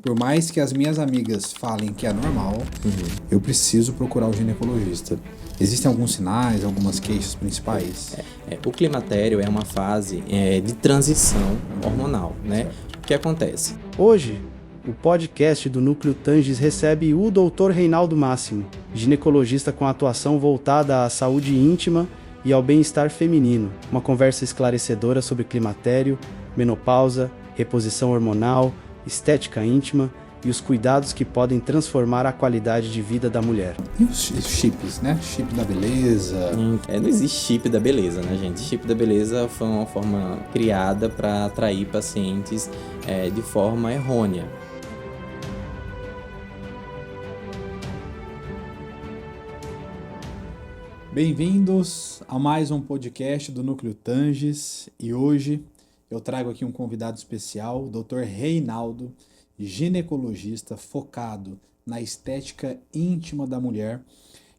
Por mais que as minhas amigas falem que é normal, eu preciso procurar o ginecologista. Existem alguns sinais, algumas queixas principais? O climatério é uma fase de transição hormonal, né? Certo. O que acontece? Hoje, o podcast do Núcleo Tanges recebe o Dr. Reinaldo Máximo, ginecologista com atuação voltada à saúde íntima e ao bem-estar feminino. Uma conversa esclarecedora sobre climatério, menopausa, reposição hormonal, estética íntima e os cuidados que podem transformar a qualidade de vida da mulher. E os chips, né? Chip da beleza. Não existe chip da beleza, né, gente? Chip da beleza foi uma forma criada para atrair pacientes de forma errônea. Bem-vindos a mais um podcast do Núcleo Tanges e hoje eu trago aqui um convidado especial, o Dr. Reinaldo, ginecologista focado na estética íntima da mulher.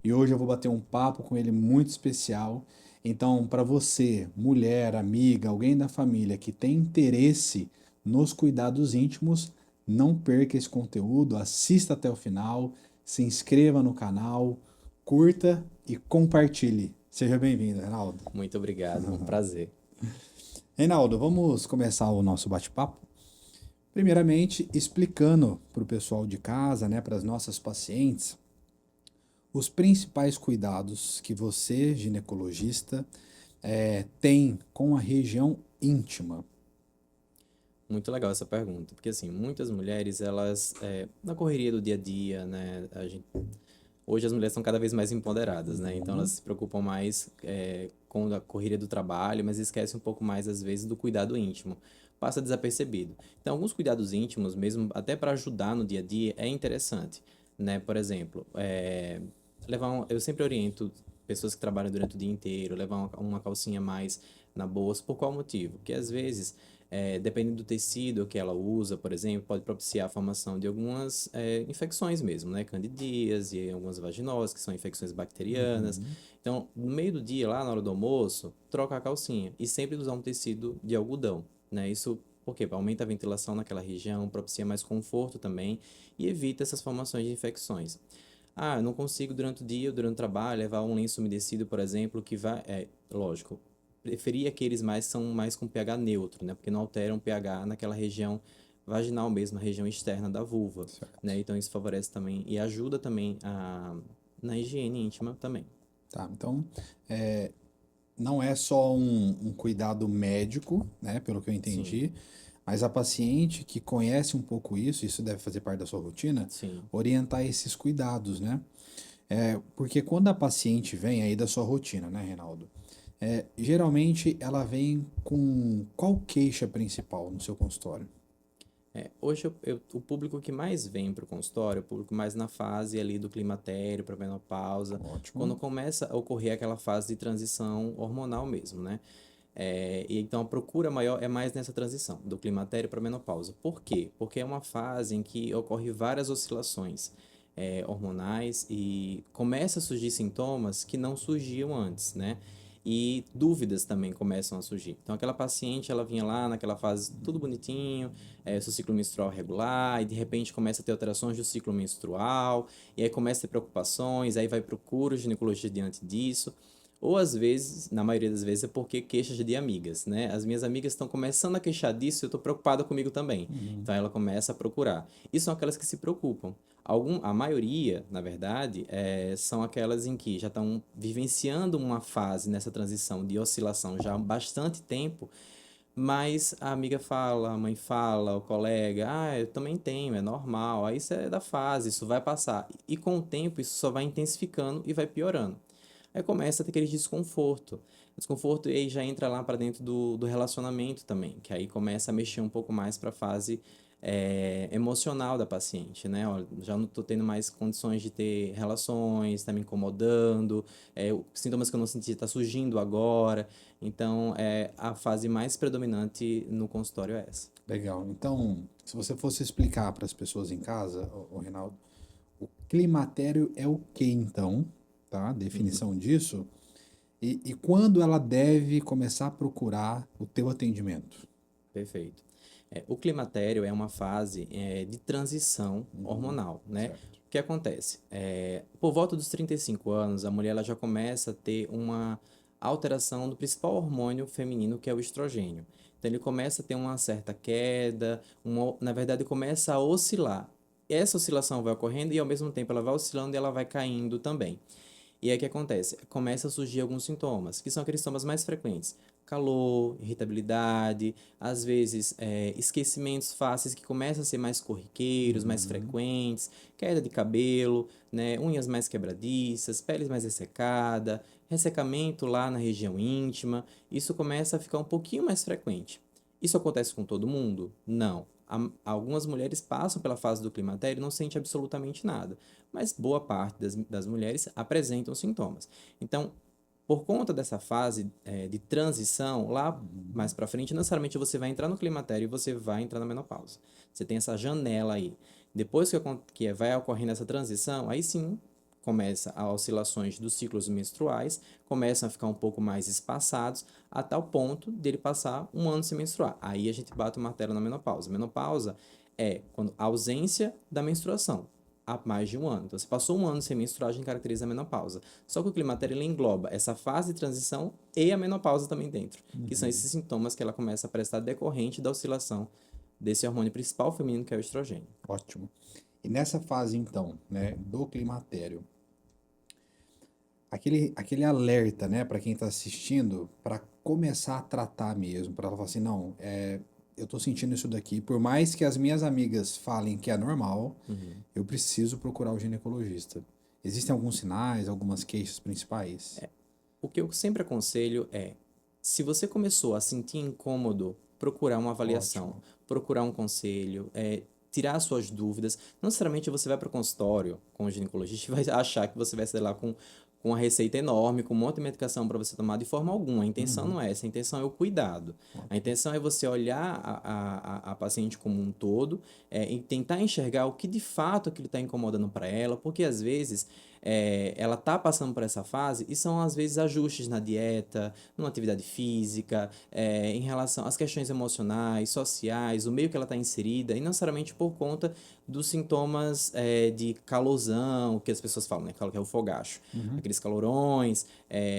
E hoje eu vou bater um papo com ele muito especial. Então, para você, mulher, amiga, alguém da família que tem interesse nos cuidados íntimos, não perca esse conteúdo, assista até o final, se inscreva no canal, curta e compartilhe. Seja bem-vindo, Reinaldo. Muito obrigado, é um prazer. Reinaldo, vamos começar o nosso bate-papo? Primeiramente, explicando para o pessoal de casa, né, para as nossas pacientes, os principais cuidados que você, ginecologista, tem com a região íntima. Muito legal essa pergunta, porque assim, muitas mulheres, elas, na correria do dia a dia, né, hoje as mulheres são cada vez mais empoderadas, né, então elas se preocupam mais com a correria do trabalho, mas esquecem um pouco mais, às vezes, do cuidado íntimo, passa desapercebido. Então, alguns cuidados íntimos, mesmo até para ajudar no dia a dia, é interessante, né, por exemplo, eu sempre oriento pessoas que trabalham durante o dia inteiro, levar uma calcinha a mais na bolsa, por qual motivo? Porque às vezes dependendo do tecido que ela usa, por exemplo, pode propiciar a formação de algumas infecções mesmo, né? Candidíase e algumas vaginoses, que são infecções bacterianas. Então, no meio do dia, lá na hora do almoço, troca a calcinha e sempre usar um tecido de algodão, né? Isso porque aumenta a ventilação naquela região, propicia mais conforto também e evita essas formações de infecções. Ah, eu não consigo durante o dia, durante o trabalho, levar um lenço umedecido, por exemplo, que vai... lógico, preferir aqueles são mais com pH neutro, né? Porque não alteram o pH naquela região vaginal mesmo, na região externa da vulva, Certo. né? Então isso favorece também e ajuda também na higiene íntima também. Tá? Então, não é só um cuidado médico, né, pelo que eu Sim, entendi, mas a paciente que conhece um pouco isso deve fazer parte da sua rotina, sim. orientar esses cuidados, né? Porque quando a paciente vem aí da sua rotina, né, Reinaldo? Geralmente ela vem com qual queixa principal no seu consultório? Hoje o público que mais vem para o consultório, o público mais na fase ali do climatério, para menopausa, Ótimo. quando começa a ocorrer aquela fase de transição hormonal mesmo, né? E então a procura maior é mais nessa transição, do climatério para a menopausa. Por quê? Porque é uma fase em que ocorre várias oscilações hormonais e começa a surgir sintomas que não surgiam antes, né? E dúvidas também começam a surgir. Então, aquela paciente, ela vinha lá naquela fase tudo bonitinho, seu ciclo menstrual regular, e de repente começa a ter alterações do ciclo menstrual, e aí começa a ter preocupações, aí vai procura o ginecologista diante disso. Ou às vezes, na maioria das vezes, é porque queixas de amigas, né? As minhas amigas estão começando a queixar disso e eu estou preocupada comigo também. Então ela começa a procurar. E são aquelas que se preocupam. A maioria, na verdade, são aquelas em que já estão vivenciando uma fase nessa transição de oscilação já há bastante tempo, mas a amiga fala, a mãe fala, o colega, eu também tenho, é normal, aí isso é da fase, isso vai passar. E com o tempo isso só vai intensificando e vai piorando. Aí começa a ter aquele desconforto. Desconforto e aí já entra lá para dentro do relacionamento também, que aí começa a mexer um pouco mais para a fase emocional da paciente, né? Ó, já não estou tendo mais condições de ter relações, está me incomodando, sintomas que eu não senti tá surgindo agora. Então, a fase mais predominante no consultório é essa. Legal. Então, se você fosse explicar para as pessoas em casa, Reinaldo, o climatério é o que então, tá? Definição disso. E quando ela deve começar a procurar o teu atendimento? Perfeito. O climatério é uma fase de transição hormonal, né? Certo. O que acontece? Por volta dos 35 anos, a mulher ela já começa a ter uma alteração do principal hormônio feminino, que é o estrogênio. Então, ele começa a ter uma certa queda, na verdade, começa a oscilar. Essa oscilação vai ocorrendo e, ao mesmo tempo, ela vai oscilando e ela vai caindo também. E aí o que acontece? Começa a surgir alguns sintomas, que são aqueles sintomas mais frequentes. Calor, irritabilidade, às vezes esquecimentos fáceis que começam a ser mais corriqueiros, mais frequentes, queda de cabelo, né, unhas mais quebradiças, pele mais ressecada, ressecamento lá na região íntima. Isso começa a ficar um pouquinho mais frequente. Isso acontece com todo mundo? Não. Algumas mulheres passam pela fase do climatério e não sentem absolutamente nada, mas boa parte das mulheres apresentam sintomas. Então, por conta dessa fase de transição, lá mais para frente, não necessariamente você vai entrar no climatério e você vai entrar na menopausa. Você tem essa janela aí. Depois que vai ocorrendo essa transição, aí sim começa as oscilações dos ciclos menstruais, começam a ficar um pouco mais espaçados, a tal ponto dele passar um ano sem menstruar. Aí a gente bate o martelo na menopausa. Menopausa é quando a ausência da menstruação há mais de um ano. Então, se passou um ano sem menstruar, a gente caracteriza a menopausa. Só que o climatério ele engloba essa fase de transição e a menopausa também dentro, que são esses sintomas que ela começa a prestar decorrente da oscilação desse hormônio principal feminino, que é o estrogênio. Ótimo. E nessa fase, então, né, do climatério, aquele alerta, né, para quem está assistindo, para começar a tratar mesmo, para ela falar assim, não, eu tô sentindo isso daqui, por mais que as minhas amigas falem que é normal, eu preciso procurar o ginecologista. Existem alguns sinais, algumas queixas principais? O que eu sempre aconselho é, se você começou a sentir incômodo, procurar uma avaliação, Ótimo. procurar um conselho, tirar suas dúvidas. Não necessariamente você vai para o consultório com o ginecologista e vai achar que você vai sair lá com uma receita enorme, com um monte de medicação para você tomar de forma alguma. A intenção não é essa, a intenção é o cuidado. A intenção é você olhar a paciente como um todo e tentar enxergar o que de fato aquilo está incomodando para ela, porque às vezes ela está passando por essa fase e são às vezes ajustes na dieta, numa atividade física, em relação às questões emocionais, sociais, o meio que ela está inserida, e não necessariamente por conta dos sintomas de calorzão, que as pessoas falam, né? Que é o fogacho. Aqueles calorões,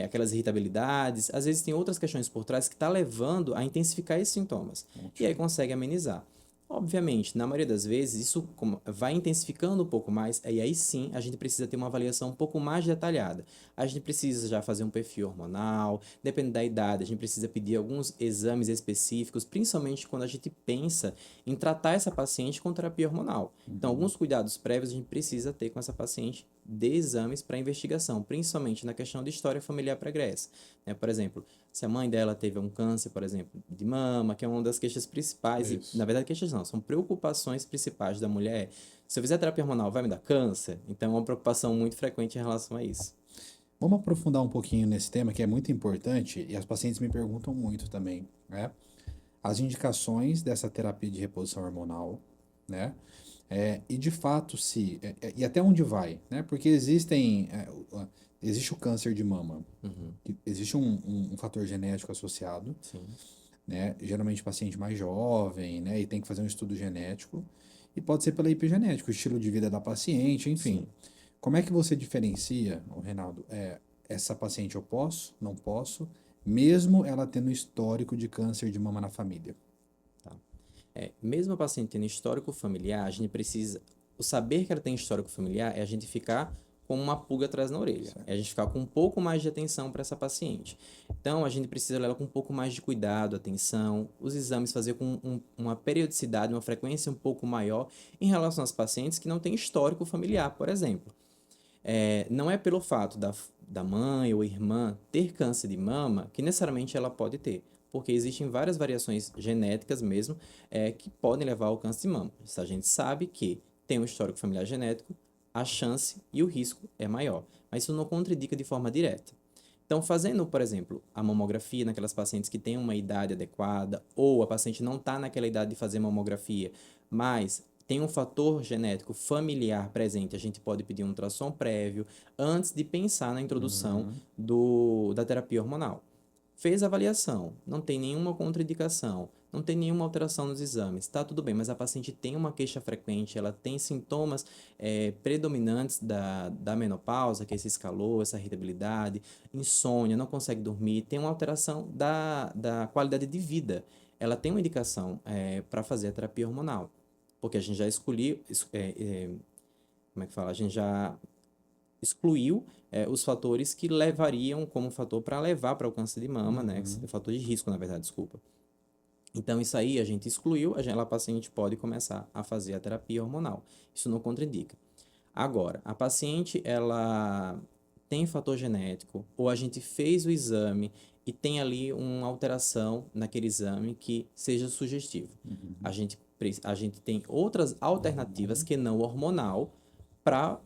aquelas irritabilidades. Às vezes tem outras questões por trás que está levando a intensificar esses sintomas. E aí consegue amenizar. Obviamente, na maioria das vezes, isso vai intensificando um pouco mais, e aí sim a gente precisa ter uma avaliação um pouco mais detalhada. A gente precisa já fazer um perfil hormonal, dependendo da idade, a gente precisa pedir alguns exames específicos, principalmente quando a gente pensa em tratar essa paciente com terapia hormonal. Então, alguns cuidados prévios a gente precisa ter com essa paciente de exames para investigação, principalmente na questão de história familiar pregressa. Por exemplo, se a mãe dela teve um câncer, por exemplo, de mama, que é uma das queixas principais, e, na verdade, queixas não, são preocupações principais da mulher. Se eu fizer terapia hormonal, vai me dar câncer? Então, é uma preocupação muito frequente em relação a isso. Vamos aprofundar um pouquinho nesse tema que é muito importante e as pacientes me perguntam muito também, né? As indicações dessa terapia de reposição hormonal, né? E de fato se e até onde vai, né? Porque existe o câncer de mama, que existe um fator genético associado, Sim. né? Geralmente paciente mais jovem, né? E tem que fazer um estudo genético e pode ser pela epigenética, o estilo de vida da paciente, enfim. Sim. Como é que você diferencia, ô Reinaldo, essa paciente eu posso, não posso, mesmo ela tendo histórico de câncer de mama na família? Mesmo a paciente tendo histórico familiar, a gente precisa. O saber que ela tem histórico familiar é a gente ficar com uma pulga atrás na orelha. É a gente ficar com um pouco mais de atenção para essa paciente. Então, a gente precisa olhar ela com um pouco mais de cuidado, atenção, os exames fazer com uma periodicidade, uma frequência um pouco maior em relação às pacientes que não têm histórico familiar, por exemplo. Não é pelo fato da mãe ou irmã ter câncer de mama que necessariamente ela pode ter, porque existem várias variações genéticas mesmo que podem levar ao câncer de mama. Se a gente sabe que tem um histórico familiar genético, a chance e o risco é maior, mas isso não contraindica de forma direta. Então, fazendo, por exemplo, a mamografia naquelas pacientes que têm uma idade adequada, ou a paciente não está naquela idade de fazer mamografia, mas tem um fator genético familiar presente, a gente pode pedir um ultrassom prévio antes de pensar na introdução da terapia hormonal. Fez a avaliação, não tem nenhuma contraindicação, não tem nenhuma alteração nos exames, tá tudo bem, mas a paciente tem uma queixa frequente, ela tem sintomas predominantes da menopausa, que é esse calor, essa irritabilidade, insônia, não consegue dormir, tem uma alteração da qualidade de vida. Ela tem uma indicação para fazer a terapia hormonal, porque a gente já escolheu, como é que fala? A gente já excluiu os fatores que levariam como fator para levar para o câncer de mama, né? Fator de risco, na verdade, desculpa. Então, isso aí a gente excluiu, a paciente pode começar a fazer a terapia hormonal. Isso não contraindica. Agora, a paciente, ela tem fator genético, ou a gente fez o exame e tem ali uma alteração naquele exame que seja sugestivo. A gente tem outras alternativas que não hormonal para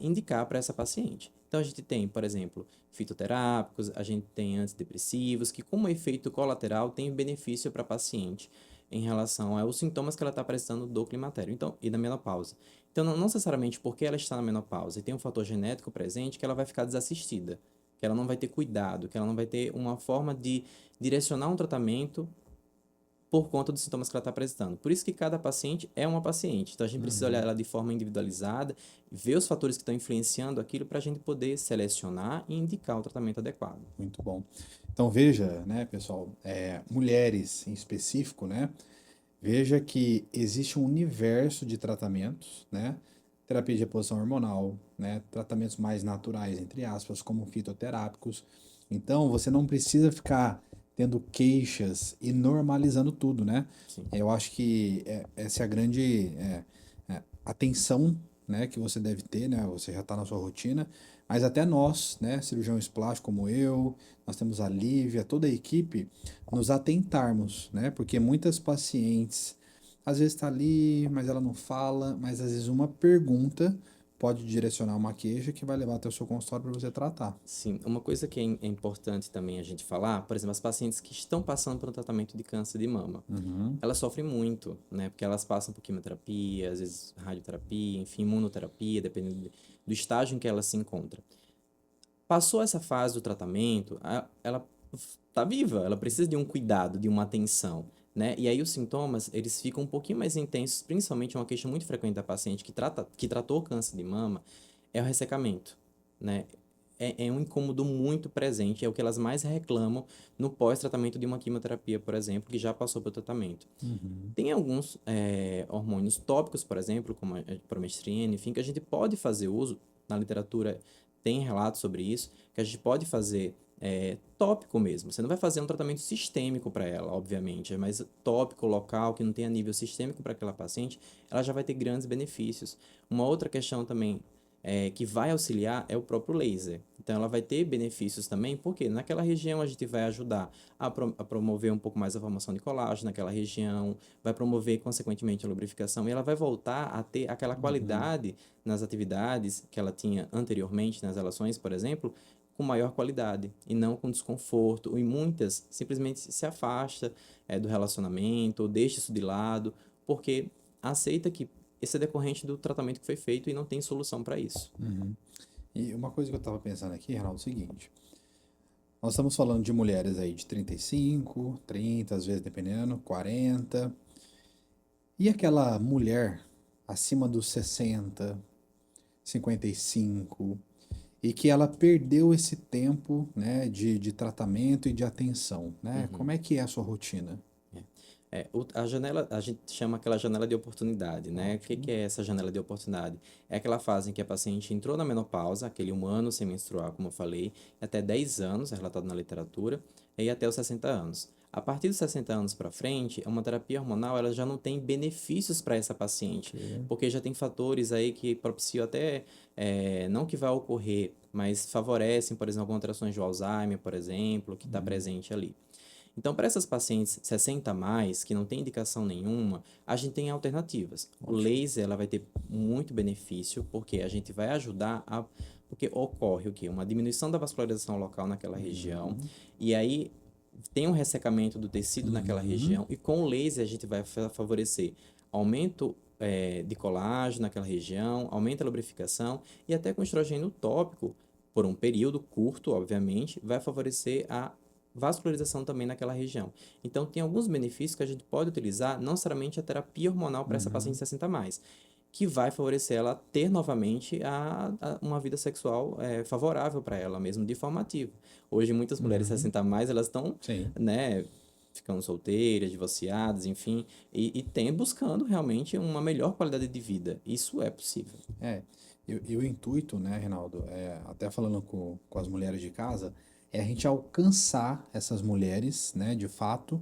indicar para essa paciente. Então, a gente tem, por exemplo, fitoterápicos, a gente tem antidepressivos, que como efeito colateral tem benefício para a paciente em relação aos sintomas que ela está apresentando do climatério e da menopausa. Então, não necessariamente porque ela está na menopausa e tem um fator genético presente que ela vai ficar desassistida, que ela não vai ter cuidado, que ela não vai ter uma forma de direcionar um tratamento por conta dos sintomas que ela está apresentando. Por isso que cada paciente é uma paciente. Então, a gente precisa olhar ela de forma individualizada, ver os fatores que estão influenciando aquilo para a gente poder selecionar e indicar o tratamento adequado. Muito bom. Então veja, né, pessoal, mulheres em específico, né, veja que existe um universo de tratamentos, né, terapia de reposição hormonal, né, tratamentos mais naturais, entre aspas, como fitoterápicos. Então você não precisa ficar tendo queixas e normalizando tudo, né? Sim. Eu acho que essa é a grande atenção, né, que você deve ter, né? Você já está na sua rotina, mas até nós, né, cirurgiões plásticos como eu, nós temos a Lívia, toda a equipe, nos atentarmos, né? Porque muitas pacientes, às vezes está ali, mas ela não fala, mas às vezes uma pergunta pode direcionar uma queixa que vai levar até o seu consultório para você tratar. Sim, uma coisa que é importante também a gente falar, por exemplo, as pacientes que estão passando por um tratamento de câncer de mama, elas sofrem muito, né? Porque elas passam por quimioterapia, às vezes radioterapia, enfim, imunoterapia, dependendo do estágio em que ela se encontra. Passou essa fase do tratamento, ela está viva, ela precisa de um cuidado, de uma atenção, né? E aí os sintomas, eles ficam um pouquinho mais intensos, principalmente uma queixa muito frequente da paciente que tratou câncer de mama, é o ressecamento, né? É um incômodo muito presente, é o que elas mais reclamam no pós-tratamento de uma quimioterapia, por exemplo, que já passou pelo tratamento. Tem alguns hormônios tópicos, por exemplo, como a promestrina, enfim, que a gente pode fazer uso, na literatura tem relatos sobre isso, que a gente pode fazer tópico mesmo. Você não vai fazer um tratamento sistêmico para ela, obviamente, mas tópico, local, que não tenha nível sistêmico para aquela paciente, ela já vai ter grandes benefícios. Uma outra questão também que vai auxiliar é o próprio laser. Então, ela vai ter benefícios também, porque naquela região a gente vai ajudar a promover um pouco mais a formação de colágeno naquela região, vai promover, consequentemente, a lubrificação, e ela vai voltar a ter aquela qualidade nas atividades que ela tinha anteriormente, nas relações, por exemplo, com maior qualidade, e não com desconforto, e muitas simplesmente se afasta do relacionamento, ou deixa isso de lado, porque aceita que esse é decorrente do tratamento que foi feito e não tem solução para isso. E uma coisa que eu estava pensando aqui, Reinaldo, é o seguinte. Nós estamos falando de mulheres aí de 35, 30, às vezes dependendo, 40. E aquela mulher acima dos 60, 55, e que ela perdeu esse tempo, né, de tratamento e de atenção, né? Como é que é a sua rotina? A janela, a gente chama aquela janela de oportunidade, né? O que é essa janela de oportunidade? É aquela fase em que a paciente entrou na menopausa, aquele 1 ano sem menstruar, como eu falei, até 10 anos, é relatado na literatura, e até os 60 anos. A partir dos 60 anos para frente, uma terapia hormonal ela já não tem benefícios para essa paciente, porque já tem fatores aí que propiciam até, não que vai ocorrer, mas favorecem, por exemplo, algumas alterações de Alzheimer, por exemplo, que está presente ali. Então, para essas pacientes 60 a mais, que não tem indicação nenhuma, a gente tem alternativas. O laser ela vai ter muito benefício, porque a gente vai ajudar a... Porque ocorre o quê? Uma diminuição da vascularização local naquela região, e aí tem um ressecamento do tecido naquela região, e com o laser a gente vai favorecer aumento de colágeno naquela região, aumenta a lubrificação, e até com estrogênio tópico, por um período curto, obviamente, vai favorecer a vascularização também naquela região. Então, tem alguns benefícios que a gente pode utilizar, não necessariamente a terapia hormonal para essa paciente 60 a mais, que vai favorecer ela a ter novamente uma vida sexual favorável para ela mesmo, de forma ativa. Hoje, muitas mulheres 60 a mais, elas estão, Sim. né, ficando solteiras, divorciadas, enfim, e tem buscando realmente uma melhor qualidade de vida. Isso é possível. E o intuito, né, Reinaldo, até falando com as mulheres de casa, é a gente alcançar essas mulheres, né, de fato,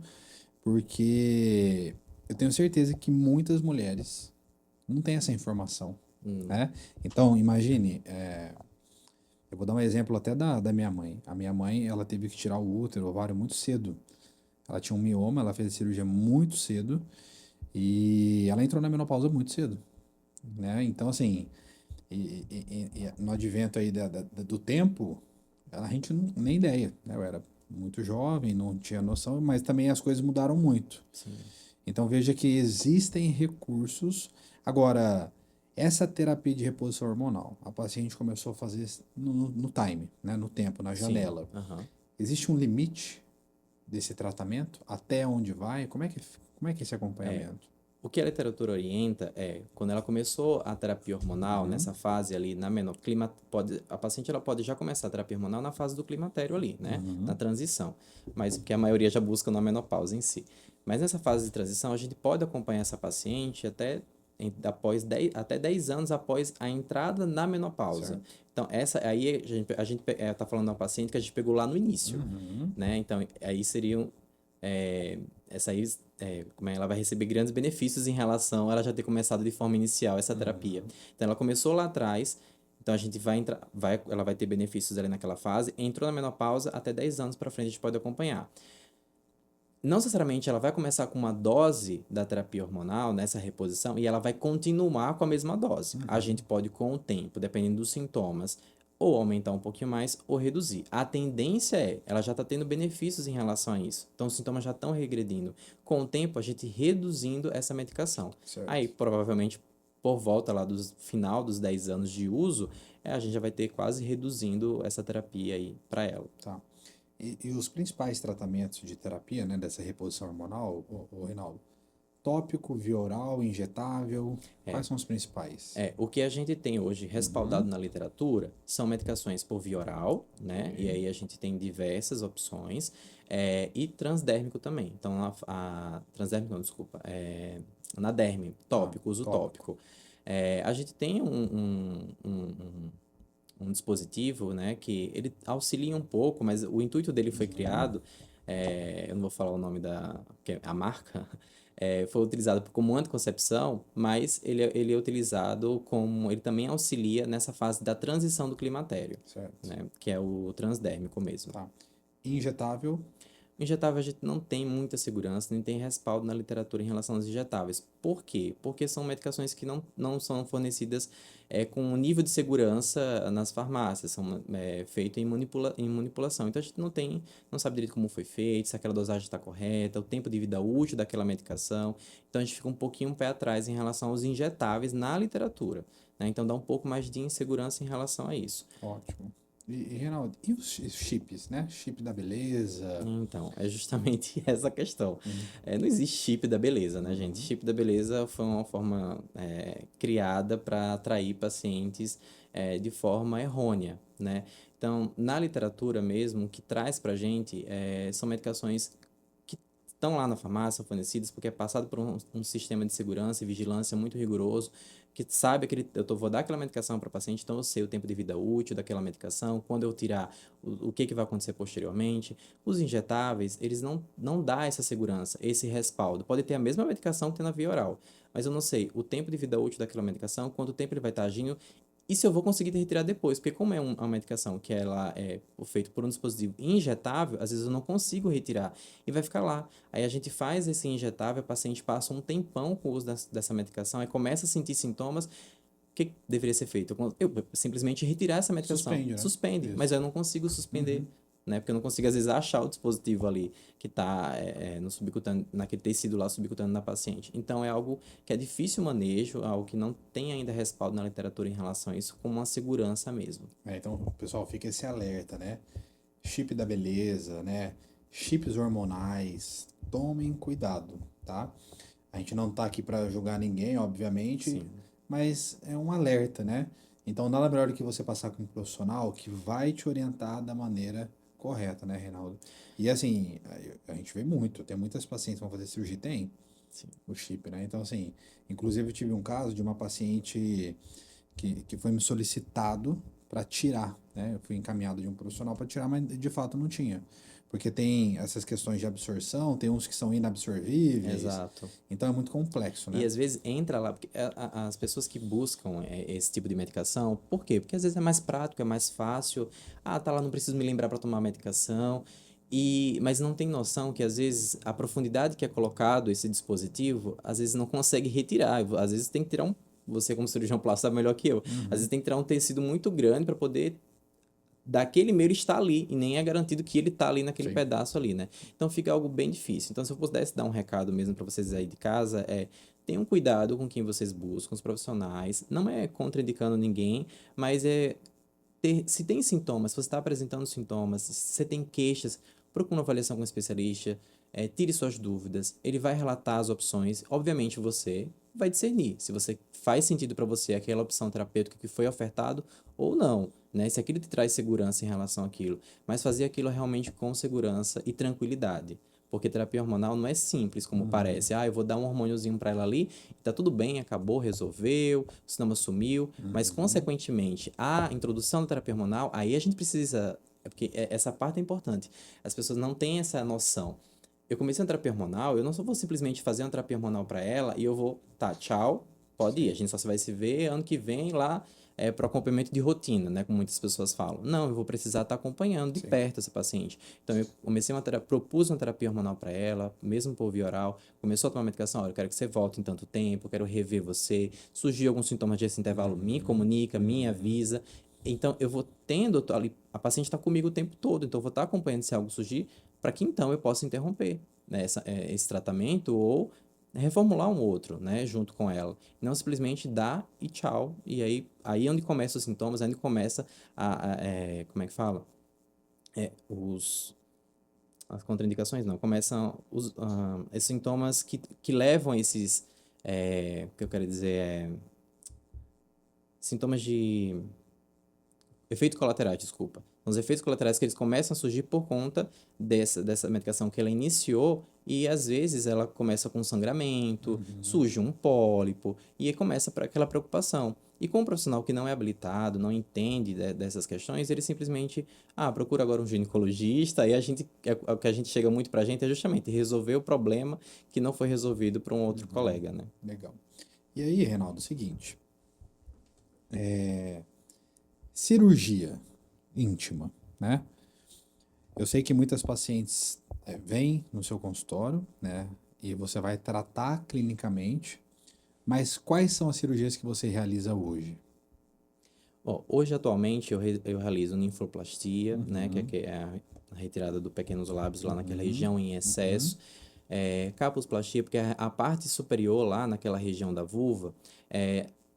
porque eu tenho certeza que muitas mulheres não têm essa informação, né? Então, imagine, eu vou dar um exemplo até da minha mãe. A minha mãe, ela teve que tirar o útero, o ovário muito cedo. Ela tinha um mioma, ela fez a cirurgia muito cedo e ela entrou na menopausa muito cedo, né? Então, assim, no advento aí do tempo, a gente não nem ideia, né? Eu era muito jovem, não tinha noção, mas também as coisas mudaram muito. Sim. Então veja que existem recursos. Agora, essa terapia de reposição hormonal, a paciente começou a fazer no time, né? No tempo, na Sim. janela. Aham. Existe um limite desse tratamento? Até onde vai? Como é que é esse acompanhamento? O que a literatura orienta é, quando ela começou a terapia hormonal, nessa fase ali, a paciente ela pode já começar a terapia hormonal na fase do climatério ali, né? Na transição. Mas porque a maioria já busca na menopausa em si. Mas nessa fase de transição, a gente pode acompanhar essa paciente até 10 anos após a entrada na menopausa. Certo. Então, essa aí a gente tá falando de uma paciente que a gente pegou lá no início, né? Então, aí seriam essa aí, como ela vai receber grandes benefícios em relação a ela já ter começado de forma inicial essa terapia. Então, ela começou lá atrás, então a gente ela vai ter benefícios ali naquela fase, entrou na menopausa, até 10 anos para frente a gente pode acompanhar. Não necessariamente ela vai começar com uma dose da terapia hormonal nessa reposição e ela vai continuar com a mesma dose. A gente pode, com o tempo, dependendo dos sintomas, ou aumentar um pouquinho mais ou reduzir. A tendência ela já está tendo benefícios em relação a isso. Então, os sintomas já estão regredindo. Com o tempo, a gente reduzindo essa medicação. Certo. Aí, provavelmente, por volta lá do final dos 10 anos de uso, a gente já vai ter quase reduzindo essa terapia aí para ela. Tá. E os principais tratamentos de terapia, né, dessa reposição hormonal, Reinaldo? Tópico, via oral, injetável, quais são os principais? O que a gente tem hoje respaldado na literatura são medicações por via oral, né? E aí a gente tem diversas opções. E transdérmico também. Então, transdérmico não, desculpa. Naderme, tópico, uso tópico. A gente tem um dispositivo, né, que ele auxilia um pouco, mas o intuito dele foi criado, eu não vou falar o nome a marca, foi utilizado como anticoncepção, mas ele é utilizado ele também auxilia nessa fase da transição do climatério, Certo. né, que é o transdérmico mesmo. Tá. Injetável, Injetável a gente não tem muita segurança, nem tem respaldo na literatura em relação aos injetáveis. Por quê? Porque são medicações que não são fornecidas com um nível de segurança nas farmácias, são feitas em manipulação. Então a gente não sabe direito como foi feito, se aquela dosagem está correta, o tempo de vida útil daquela medicação. Então a gente fica um pouquinho um pé atrás em relação aos injetáveis na literatura, né? Então dá um pouco mais de insegurança em relação a isso. ótimo. E Reinaldo, e os chips, né? Chip da beleza. Então, é justamente essa a questão. Não existe chip da beleza, né, gente? Chip da beleza foi uma forma criada para atrair pacientes de forma errônea, né? Então, na literatura mesmo, o que traz para a gente são medicações que estão lá na farmácia, são fornecidas, porque é passado por um sistema de segurança e vigilância muito rigoroso, que sabe que vou dar aquela medicação para o paciente, então eu sei o tempo de vida útil daquela medicação, quando eu tirar, o que vai acontecer posteriormente. Os injetáveis, eles não dão essa segurança, esse respaldo. Pode ter a mesma medicação que tem na via oral, mas eu não sei o tempo de vida útil daquela medicação, quanto tempo ele vai estar agindo, e se eu vou conseguir retirar depois, porque como é uma medicação que ela é feita por um dispositivo injetável, às vezes eu não consigo retirar e vai ficar lá. Aí a gente faz esse injetável, o paciente passa um tempão com o uso dessa medicação, aí começa a sentir sintomas. O que deveria ser feito? Eu simplesmente retirar essa medicação. Suspende, né? Suspende, Isso. mas eu não consigo suspender. Né? Porque eu não consigo, às vezes, achar o dispositivo ali que está no subcutâneo, naquele tecido lá subcutâneo da paciente. Então, é algo que é difícil o manejo, algo que não tem ainda respaldo na literatura em relação a isso, como uma segurança mesmo. Então, pessoal, fica esse alerta, né? Chip da beleza, né? chips hormonais, tomem cuidado, tá? A gente não tá aqui para julgar ninguém, obviamente, Sim. mas é um alerta, né? Então, nada melhor do que você passar com um profissional que vai te orientar da maneira correta, né, Reinaldo? E assim, a gente vê muito, tem muitas pacientes que vão fazer cirurgia, tem Sim. o chip, né? Então, assim, inclusive eu tive um caso de uma paciente que foi me solicitado para tirar, né? Eu fui encaminhado de um profissional para tirar, mas de fato não tinha. Porque tem essas questões de absorção, tem uns que são inabsorvíveis, Exato. então é muito complexo, E né? às vezes entra lá, porque as pessoas que buscam esse tipo de medicação, por quê? Porque às vezes é mais prático, é mais fácil. Ah, tá lá, não preciso me lembrar para tomar a medicação. Mas não tem noção que às vezes a profundidade que é colocado esse dispositivo, às vezes não consegue retirar. Às vezes tem que tirar um. Você, como cirurgião plástico, sabe melhor que eu. Às vezes tem que tirar um tecido muito grande para poder daquele meio ele está ali e nem é garantido que ele está ali naquele Sim. pedaço ali, né? Então fica algo bem difícil. Então se eu pudesse dar um recado mesmo para vocês aí de casa tenham cuidado com quem vocês buscam, os profissionais. Não é contraindicando ninguém, mas se tem sintomas, se você está apresentando sintomas, se você tem queixas, procure uma avaliação com um especialista, tire suas dúvidas, ele vai relatar as opções. Obviamente você vai discernir se você faz sentido para você aquela opção terapêutica que foi ofertado ou não, né? Se aquilo te traz segurança em relação àquilo, mas fazer aquilo realmente com segurança e tranquilidade. Porque terapia hormonal não é simples como parece. Ah, eu vou dar um hormôniozinho para ela ali, tá tudo bem, acabou, resolveu, o sintoma sumiu. Mas, consequentemente, a introdução da terapia hormonal, aí a gente precisa. Porque essa parte é importante. As pessoas não têm essa noção. Eu comecei a terapia hormonal, eu não só vou simplesmente fazer uma terapia hormonal para ela e eu vou, tá, tchau, pode ir. A gente só vai se ver ano que vem lá para acompanhamento de rotina, né? Como muitas pessoas falam. Não, eu vou precisar estar acompanhando de Sim. perto essa paciente. Então, eu comecei propus uma terapia hormonal para ela, mesmo por via oral. Começou a tomar medicação, olha, eu quero que você volte em tanto tempo, eu quero rever você. Surgiu alguns sintomas desse intervalo, me comunica, me avisa. Então, eu vou tendo ali, a paciente está comigo o tempo todo, então eu vou estar acompanhando se algo surgir, para que então eu possa interromper, né, esse tratamento ou reformular um outro, né, junto com ela. Não simplesmente dar e tchau. E aí é onde começam os sintomas, aí onde começa como é que fala? As contraindicações não, começam esses sintomas que levam a esses, o que eu quero dizer sintomas de efeitos colaterais, desculpa. Os efeitos colaterais que eles começam a surgir por conta dessa medicação que ela iniciou e às vezes ela começa com sangramento, surge um pólipo e aí começa aquela preocupação. E com um profissional que não é habilitado, não entende dessas questões, ele simplesmente, procura agora um ginecologista e o que a gente chega muito pra gente é justamente resolver o problema que não foi resolvido por um outro colega, né? Legal. E aí, Reinaldo, é o seguinte, cirurgia íntima, né? Eu sei que muitas pacientes vêm no seu consultório, né? E você vai tratar clinicamente, mas quais são as cirurgias que você realiza hoje? Bom, hoje, atualmente, eu realizo ninfoplastia, né, que é a retirada dos pequenos lábios lá naquela região em excesso. Capusplastia, porque a parte superior lá naquela região da vulva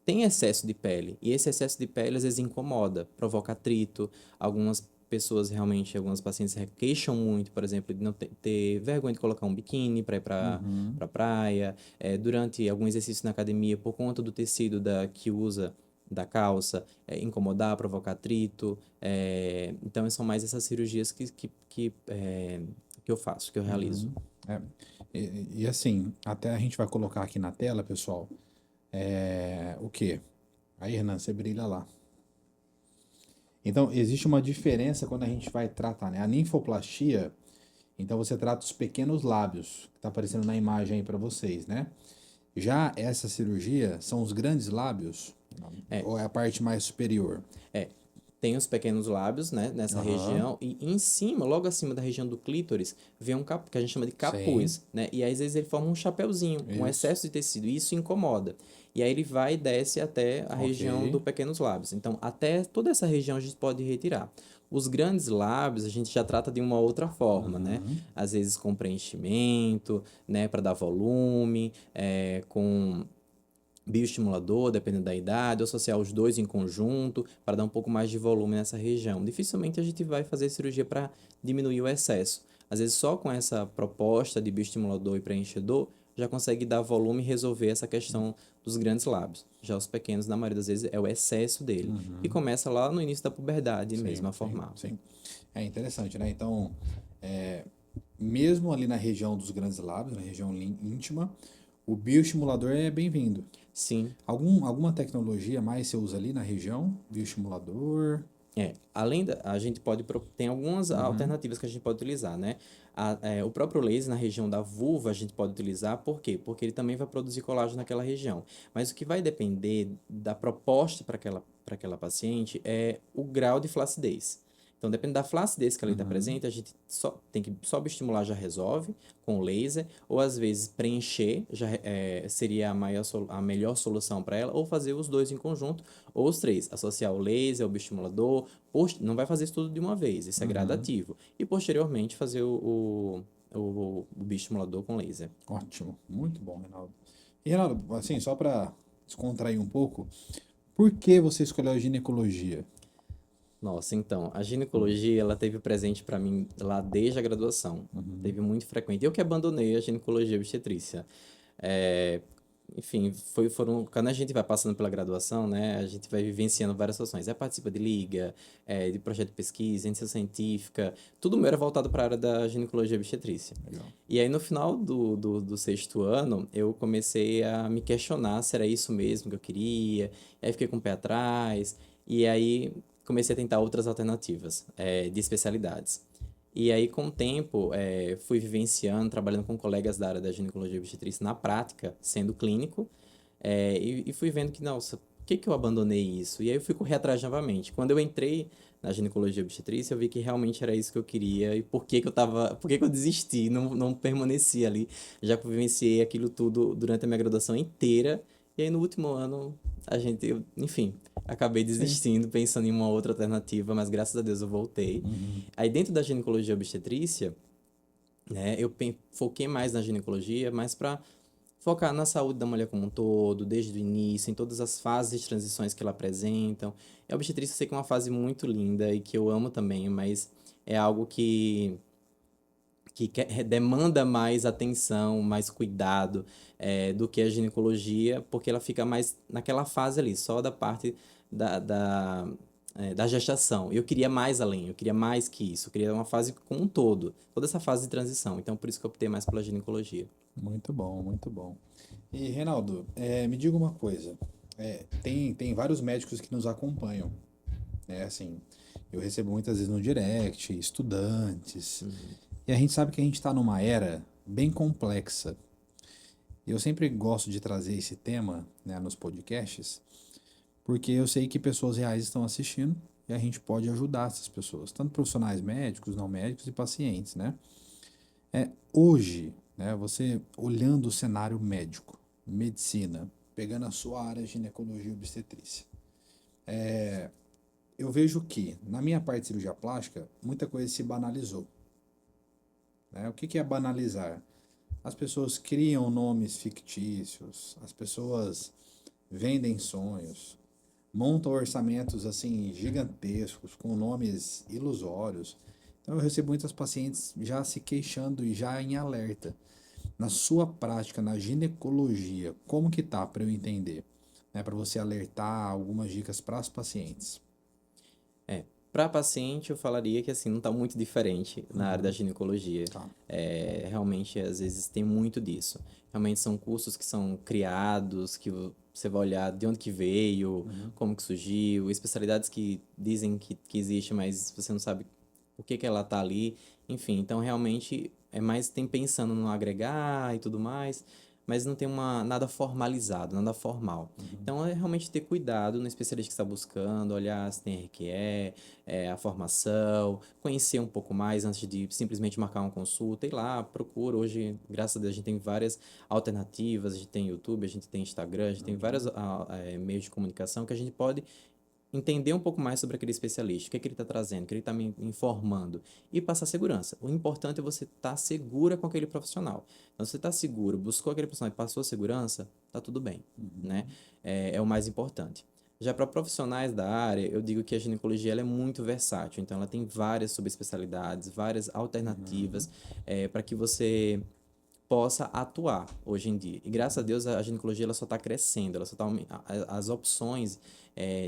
tem excesso de pele. E esse excesso de pele, às vezes, incomoda, provoca atrito. Algumas pessoas, realmente, algumas pacientes queixam muito, por exemplo, de não ter vergonha de colocar um biquíni para ir para a praia. Durante algum exercício na academia, por conta do tecido que usa da calça, incomodar, provocar atrito. Então, são mais essas cirurgias que eu faço, que eu realizo. É, e assim, até a gente vai colocar aqui na tela, pessoal, o quê? Aí, Renan, você brilha lá. Então, existe uma diferença quando a gente vai tratar, né? A ninfoplastia, então você trata os pequenos lábios, que tá aparecendo na imagem aí para vocês, né? Já essa cirurgia são os grandes lábios, ou é a parte mais superior? Tem os pequenos lábios, né, nessa região, e em cima, logo acima da região do clítoris, vem um capuz, que a gente chama de capuz, né? E aí, às vezes ele forma um chapéuzinho, com excesso de tecido, e isso incomoda. E aí ele vai e desce até a região dos pequenos lábios. Então, até toda essa região a gente pode retirar. Os grandes lábios a gente já trata de uma outra forma, né? Às vezes com preenchimento, né, para dar volume, com bioestimulador, dependendo da idade, ou associar os dois em conjunto para dar um pouco mais de volume nessa região. Dificilmente a gente vai fazer cirurgia para diminuir o excesso. Às vezes, só com essa proposta de bioestimulador e preenchedor, já consegue dar volume e resolver essa questão dos grandes lábios. Já os pequenos, na maioria das vezes, é o excesso dele, que começa lá no início da puberdade mesmo a formar. Sim. É interessante, né? Então, é, mesmo ali na região dos grandes lábios, na região íntima, o bioestimulador é bem-vindo. Sim. Alguma tecnologia mais você usa ali na região? Bioestimulador? Além da, a gente pode, tem algumas alternativas que a gente pode utilizar, né? O próprio laser na região da vulva a gente pode utilizar, por quê? Porque ele também vai produzir colágeno naquela região. Mas o que vai depender da proposta para aquela paciente é o grau de flacidez. Então, depende da flacidez que ela está presente, a gente só tem que só estimular já resolve com o laser, ou às vezes preencher já seria a melhor solução para ela, ou fazer os dois em conjunto, ou os três, associar o laser, o bioestimulador, não vai fazer isso tudo de uma vez, isso é gradativo, e posteriormente fazer o bioestimulador com laser. Ótimo, muito bom, Reinaldo. E, Reinaldo, assim, só para descontrair um pouco, por que você escolheu a ginecologia? Nossa, então, a ginecologia, ela teve presente para mim lá desde a graduação. Teve muito frequente. Eu que abandonei a ginecologia e obstetrícia. É, enfim, quando a gente vai passando pela graduação, né, a gente vai vivenciando várias situações. Aí participa de liga, de projeto de pesquisa, iniciação científica, tudo meu era voltado para a área da ginecologia e obstetrícia. Legal. E aí, no final do sexto ano, eu comecei a me questionar se era isso mesmo que eu queria. Aí fiquei com o pé atrás. E aí comecei a tentar outras alternativas de especialidades. E aí, com o tempo, fui vivenciando, trabalhando com colegas da área da ginecologia e obstetrícia na prática, sendo clínico, e fui vendo que, nossa, por que eu abandonei isso? E aí eu fui correr atrás novamente. Quando eu entrei na ginecologia e obstetrícia, eu vi que realmente era isso que eu queria e por que que eu desisti, não permaneci ali, já que eu vivenciei aquilo tudo durante a minha graduação inteira. E aí, no último ano, enfim, acabei desistindo, pensando em uma outra alternativa, mas graças a Deus eu voltei. Aí, dentro da ginecologia e obstetrícia, né, eu foquei mais na ginecologia, mas para focar na saúde da mulher como um todo, desde o início, em todas as fases de transições que ela apresentam. E a obstetrícia eu sei que é uma fase muito linda e que eu amo também, mas é algo que demanda mais atenção, mais cuidado do que a ginecologia, porque ela fica mais naquela fase ali, só da parte da gestação. Eu queria mais além, eu queria mais que isso, eu queria uma fase como um todo, toda essa fase de transição. Então, por isso que eu optei mais pela ginecologia. Muito bom, muito bom. E, Reinaldo, me diga uma coisa. Tem vários médicos que nos acompanham, né? Assim, eu recebo muitas vezes no direct, estudantes, e a gente sabe que a gente está numa era bem complexa. Eu sempre gosto de trazer esse tema, né, nos podcasts, porque eu sei que pessoas reais estão assistindo e a gente pode ajudar essas pessoas, tanto profissionais médicos, não médicos e pacientes, né? Hoje, né, você olhando o cenário médico, medicina, pegando a sua área de ginecologia e obstetrícia, eu vejo que, na minha parte de cirurgia plástica, muita coisa se banalizou. Né? O que é banalizar? As pessoas criam nomes fictícios, as pessoas vendem sonhos, montam orçamentos assim gigantescos, com nomes ilusórios. Então eu recebo muitas pacientes já se queixando e já em alerta. Na sua prática, na ginecologia, como que tá para eu entender? Né, para você alertar algumas dicas para as pacientes. Para paciente, eu falaria que assim, não está muito diferente na área da ginecologia. Tá. Realmente, às vezes, tem muito disso. Realmente são cursos que são criados, que você vai olhar de onde que veio, como que surgiu, especialidades que dizem que existe, mas você não sabe por que ela está ali. Enfim, então realmente é mais tem pensando no agregar e tudo mais, mas não tem nada formalizado, nada formal. Então é realmente ter cuidado no especialista que está buscando, olhar se tem RQE, a formação, conhecer um pouco mais antes de simplesmente marcar uma consulta. E lá, procura. Hoje, graças a Deus, a gente tem várias alternativas, a gente tem YouTube, a gente tem Instagram, a gente tem vários meios de comunicação que a gente pode entender um pouco mais sobre aquele especialista, o que é que ele está trazendo, o que ele está me informando e passar segurança. O importante é você estar segura com aquele profissional. Então, se você está seguro, buscou aquele profissional e passou segurança, tá tudo bem, né? É o mais importante. Já para profissionais da área, eu digo que a ginecologia ela é muito versátil, então ela tem várias subespecialidades, várias alternativas para que você possa atuar hoje em dia. E graças a Deus a ginecologia ela só está crescendo, ela só tá, as opções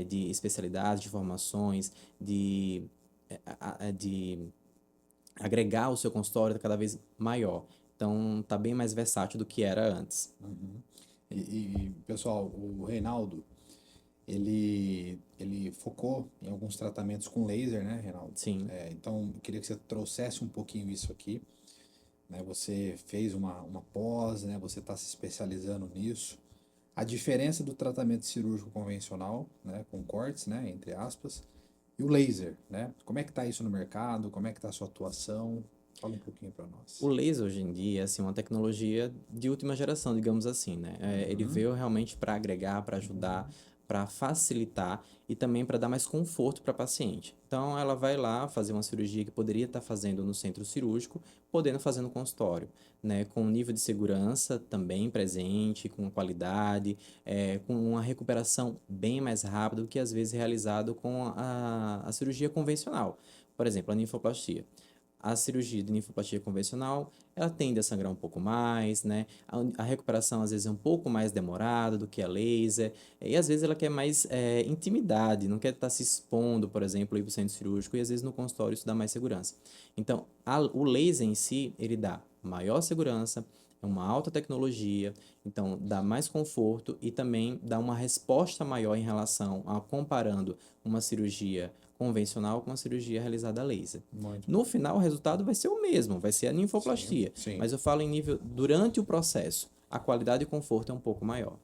de especialidades, de formações, de agregar o seu consultório está cada vez maior. Então está bem mais versátil do que era antes. Uhum. Pessoal, o Reinaldo, ele focou em alguns tratamentos com laser, né, Reinaldo? Sim. Então, eu queria que você trouxesse um pouquinho isso aqui, né? Você fez uma pós, né? Você está se especializando nisso. A diferença do tratamento cirúrgico convencional, né, com cortes, né, entre aspas, e o laser, né? Como é que está isso no mercado? Como é que está a sua atuação? Fala um pouquinho para nós. O laser hoje em dia é assim, uma tecnologia de última geração, digamos assim, né? Ele veio realmente para agregar, para ajudar, para facilitar e também para dar mais conforto para a paciente. Então, ela vai lá fazer uma cirurgia que poderia estar fazendo no centro cirúrgico, podendo fazer no consultório, né? Com um nível de segurança também presente, com qualidade, com uma recuperação bem mais rápida do que às vezes realizado com a cirurgia convencional. Por exemplo, a ninfoplastia. A cirurgia de ninfoplastia convencional, ela tende a sangrar um pouco mais, né? A recuperação às vezes é um pouco mais demorada do que a laser, e às vezes ela quer mais intimidade, não quer estar se expondo, por exemplo, ir para o centro cirúrgico, e às vezes no consultório isso dá mais segurança. Então, o laser em si, ele dá maior segurança, é uma alta tecnologia, então dá mais conforto e também dá uma resposta maior em relação a comparando uma cirurgia convencional com a cirurgia realizada a laser. Muito No final, o resultado vai ser o mesmo, vai ser a ninfoplastia. sim. Mas eu falo em nível durante o processo, a qualidade e conforto é um pouco maior.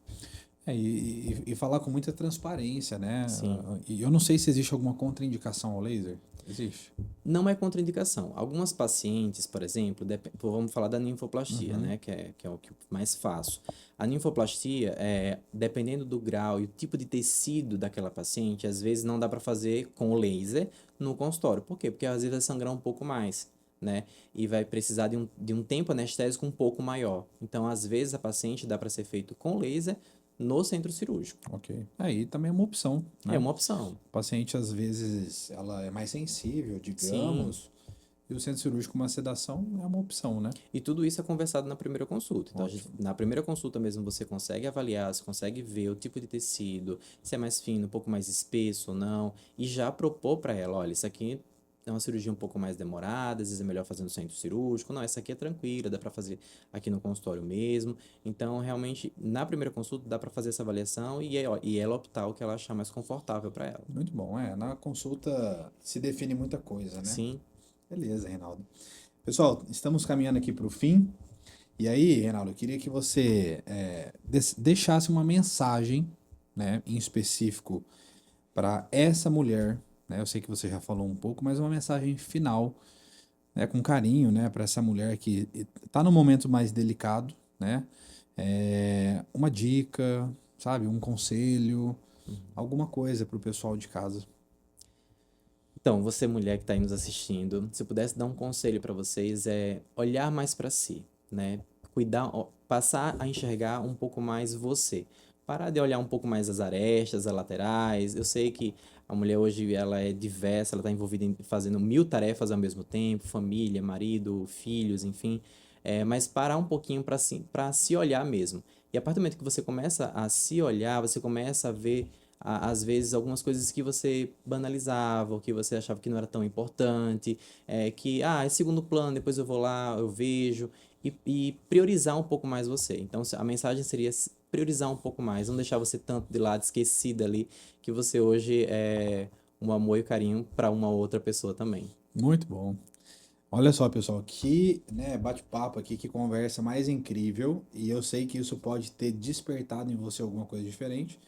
E falar com muita transparência, né? Sim. E eu não sei se existe alguma contraindicação ao laser. Existe? Não é contraindicação. Algumas pacientes, por exemplo, vamos falar da ninfoplastia, né? Que é o que mais faço. A ninfoplastia, dependendo do grau e o tipo de tecido daquela paciente, às vezes não dá para fazer com o laser no consultório. Por quê? Porque às vezes vai sangrar um pouco mais, né? E vai precisar de um tempo anestésico um pouco maior. Então, às vezes, a paciente dá para ser feito com laser no centro cirúrgico. Ok. Aí também é uma opção, né? É uma opção. O paciente, às vezes, ela é mais sensível, Sim. digamos, e o centro cirúrgico, uma sedação, é uma opção, né? E tudo isso é conversado na primeira consulta. Então, Ótimo. na primeira consulta mesmo, você consegue avaliar, você consegue ver o tipo de tecido, se é mais fino, um pouco mais espesso ou não, e já propor para ela, olha, isso aqui é uma cirurgia um pouco mais demorada, às vezes é melhor fazer no centro cirúrgico. Não, essa aqui é tranquila, dá para fazer aqui no consultório mesmo. Então, realmente, na primeira consulta, dá para fazer essa avaliação e ela optar o que ela achar mais confortável para ela. Muito bom, na consulta se define muita coisa, né? Sim. Beleza, Reinaldo. Pessoal, estamos caminhando aqui para o fim. E aí, Reinaldo, eu queria que você deixasse uma mensagem, né, em específico para essa mulher, né? Eu sei que você já falou um pouco, mas uma mensagem final, né, com carinho, né, para essa mulher que está no momento mais delicado, né? Uma dica, sabe, um conselho, alguma coisa para o pessoal de casa. Então, você mulher que está aí nos assistindo, se eu pudesse dar um conselho para vocês é olhar mais para si, né? Cuidar, passar a enxergar um pouco mais você. Parar de olhar um pouco mais as arestas, as laterais. Eu sei que a mulher hoje ela é diversa, ela está envolvida em fazendo 1000 tarefas ao mesmo tempo, família, marido, filhos, enfim. Mas parar um pouquinho para se olhar mesmo. E a partir do momento que você começa a se olhar, você começa a ver às vezes algumas coisas que você banalizava, ou que você achava que não era tão importante, que é segundo plano, depois eu vou lá, eu vejo, e priorizar um pouco mais você. Então a mensagem seria priorizar um pouco mais, não deixar você tanto de lado, esquecida ali, que você hoje é um amor e carinho para uma outra pessoa também. Muito bom. Olha só, pessoal, que, né, bate-papo aqui, que conversa mais incrível. E eu sei que isso pode ter despertado em você alguma coisa diferente.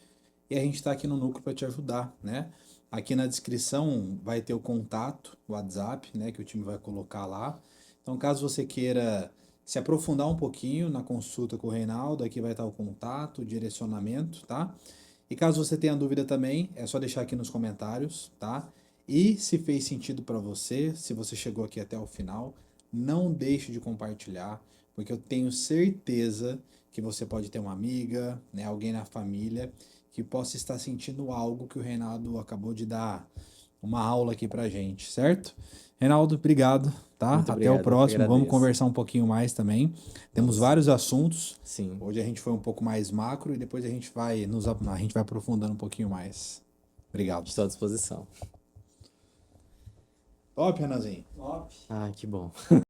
E a gente está aqui no Núcleo para te ajudar, né? Aqui na descrição vai ter o contato, o WhatsApp, né, que o time vai colocar lá. Então, caso você queira se aprofundar um pouquinho na consulta com o Reinaldo, aqui vai estar o contato, o direcionamento, tá? E caso você tenha dúvida também, é só deixar aqui nos comentários, tá? E se fez sentido para você, se você chegou aqui até o final, não deixe de compartilhar, porque eu tenho certeza que você pode ter uma amiga, né, alguém na família que possa estar sentindo algo que o Reinaldo acabou de dar uma aula aqui pra gente, certo? Reinaldo, obrigado, tá? Muito Até o obrigado, eu que próximo, vamos agradeço. conversar um pouquinho mais também. Temos Vamos. vários assuntos. Sim, Hoje a gente foi um pouco mais macro e depois a gente vai aprofundando um pouquinho mais. Obrigado. estou à disposição. Top, Renanzinho. Top. Ah, que bom.